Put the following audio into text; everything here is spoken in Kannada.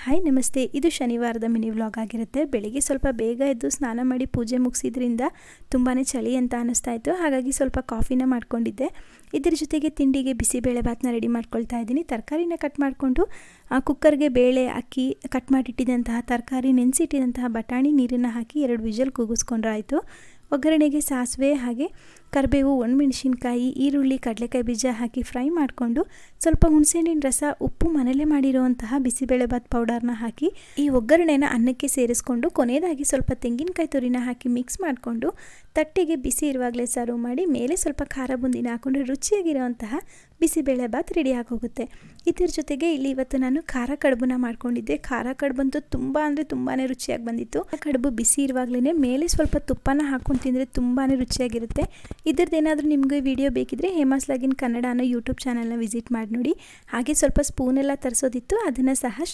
ಹಾಯ್ ನಮಸ್ತೆ. ಇದು ಶನಿವಾರದ ಮಿನಿ ವ್ಲಾಗ್ ಆಗಿರುತ್ತೆ. ಬೆಳಿಗ್ಗೆ ಸ್ವಲ್ಪ ಬೇಗ ಎದ್ದು ಸ್ನಾನ ಮಾಡಿ ಪೂಜೆ ಮುಗಿಸಿದ್ರಿಂದ ತುಂಬಾ ಚಳಿ ಅಂತ ಅನ್ನಿಸ್ತಾ ಇತ್ತು. ಹಾಗಾಗಿ ಸ್ವಲ್ಪ ಕಾಫಿನ ಮಾಡ್ಕೊಂಡಿದ್ದೆ. ಇದರ ಜೊತೆಗೆ ತಿಂಡಿಗೆ ಬಿಸಿಬೇಳೆಭಾತನ್ನ ರೆಡಿ ಮಾಡ್ಕೊಳ್ತಾ ಇದ್ದೀನಿ. ತರಕಾರಿನ ಕಟ್ ಮಾಡಿಕೊಂಡು ಕುಕ್ಕರ್ಗೆ ಬೇಳೆ ಅಕ್ಕಿ ಕಟ್ ಮಾಡಿಟ್ಟಿದ್ದಂತಹ ತರಕಾರಿ ನೆನೆಸಿಟ್ಟಿದ್ದಂತಹ ಬಟಾಣಿ ನೀರನ್ನು ಹಾಕಿ 2 ವಿಷಲ್ ಕೂಗಿಸ್ಕೊಂಡ್ರೆ ಆಯಿತು. ಒಗ್ಗರಣೆಗೆ ಸಾಸಿವೆ ಹಾಗೆ ಕರಿಬೇವು, ಒಣಮೆಣಸಿನ್ಕಾಯಿ, ಈರುಳ್ಳಿ, ಕಡಲೆಕಾಯಿ ಬೀಜ ಹಾಕಿ ಫ್ರೈ ಮಾಡಿಕೊಂಡು ಸ್ವಲ್ಪ ಹುಣಸೆಹಣ್ಣಿನ ರಸ, ಉಪ್ಪು, ಮನೇಲೆ ಮಾಡಿರುವಂತಹ ಬಿಸಿಬೇಳೆಭಾತ್ ಪೌಡರ್ನ ಹಾಕಿ ಈ ಒಗ್ಗರಣೆನ ಅನ್ನಕ್ಕೆ ಸೇರಿಸ್ಕೊಂಡು ಕೊನೆಯದಾಗಿ ಸ್ವಲ್ಪ ತೆಂಗಿನಕಾಯಿ ತುರಿನ ಹಾಕಿ ಮಿಕ್ಸ್ ಮಾಡಿಕೊಂಡು ತಟ್ಟೆಗೆ ಬಿಸಿ ಇರುವಾಗಲೇ ಸರ್ವ್ ಮಾಡಿ ಮೇಲೆ ಸ್ವಲ್ಪ ಖಾರ ಬುಂದಿನ ಹಾಕೊಂಡ್ರೆ ರುಚಿಯಾಗಿರುವಂತಹ ಬಿಸಿಬೇಳೆಭಾತ್ ರೆಡಿ ಆಗೋಗುತ್ತೆ. ಇದರ ಜೊತೆಗೆ ಇಲ್ಲಿ ಇವತ್ತು ನಾನು ಖಾರ ಕಡುಬನ್ನ ಮಾಡ್ಕೊಂಡಿದ್ದೆ. ಖಾರ ಕಡುಬಂತೂ ತುಂಬ ಅಂದರೆ ತುಂಬಾ ರುಚಿಯಾಗಿ ಬಂದಿತ್ತು. ಕಡುಬು ಬಿಸಿ ಇರುವಾಗಲೇ ಮೇಲೆ ಸ್ವಲ್ಪ ತುಪ್ಪನ ಹಾಕೊಂಡು ತಿಂದರೆ ತುಂಬಾ ರುಚಿಯಾಗಿರುತ್ತೆ. ಇದ್ರದ್ದು ಏನಾದರೂ ನಿಮಗೆ ವಿಡಿಯೋ ಬೇಕಿದ್ರೆ ಹೇಮಾಸ್ ಲಾಗಿನ್ ಕನ್ನಡ ಅನ್ನೋ ಯೂಟ್ಯೂಬ್ ಚಾನಲ್ನ ವಿಸಿಟ್ ಮಾಡಿ ನೋಡಿ. ಹಾಗೆ ಸ್ವಲ್ಪ ಸ್ಪೂನೆಲ್ಲ ತರಿಸೋದಿತ್ತು, ಅದನ್ನು ಸಹ